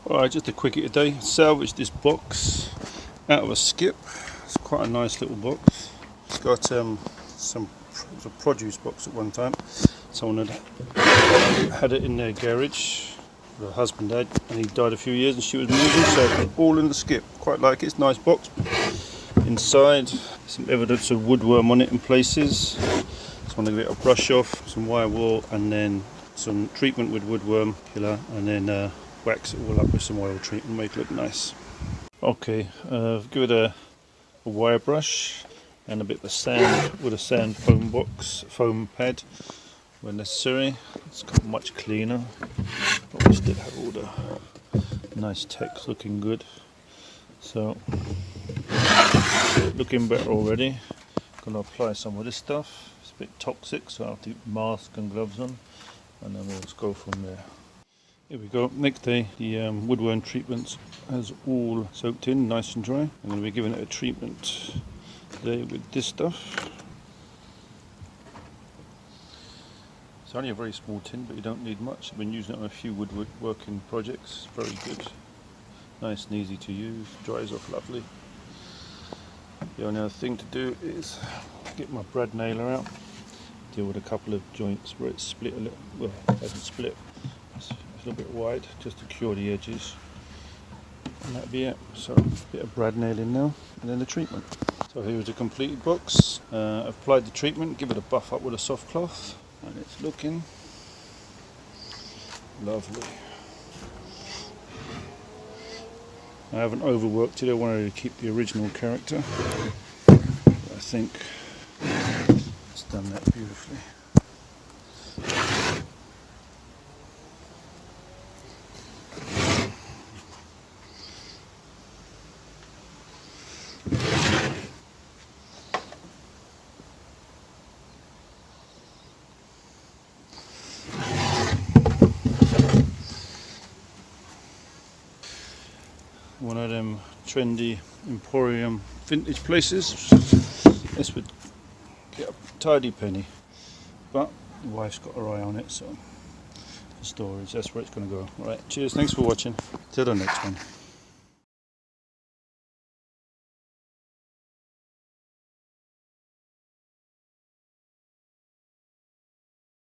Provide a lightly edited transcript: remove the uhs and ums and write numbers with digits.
Alright, just a quickie today. Salvaged this box out of a skip. It's quite a nice little box. It's got it was a produce box at one time. Someone had it in their garage. The husband had, and he died a few years and she was moving, so all in the skip. Quite like it. It's a nice box. Inside, some evidence of woodworm on it in places. Just want to give it a brush off, some wire wool, and then some treatment with woodworm killer, and then wax it all up with some oil treatment, make it look nice. Okay, give it a wire brush and a bit of sand with a sand foam pad when necessary. It's got much cleaner, but we still have all the nice text looking good. So looking better already. Gonna apply some of this stuff. It's a bit toxic, so I have to keep mask and gloves on, and then we'll just go from there. Here we go. Next day, the woodworm treatment has all soaked in, nice and dry. I'm going to be giving it a treatment today with this stuff. It's only a very small tin, but you don't need much. I've been using it on a few woodworking projects. Very good. Nice and easy to use. Dries off lovely. The only other thing to do is get my brad nailer out. Deal with a couple of joints where it's split a little. Well, it hasn't split. It's a little bit wide, just to cure the edges, and that'll be it. So a bit of brad nailing now, and then the treatment. So here's the completed box. I've applied the treatment, give it a buff up with a soft cloth, and it's looking lovely. I haven't overworked it. I wanted to keep the original character. I think it's done that beautifully. One of them trendy emporium vintage places. This would get a tidy penny, but the wife's got her eye on it, so for storage, that's where it's going to go. Alright, cheers, thanks for watching, till the next one.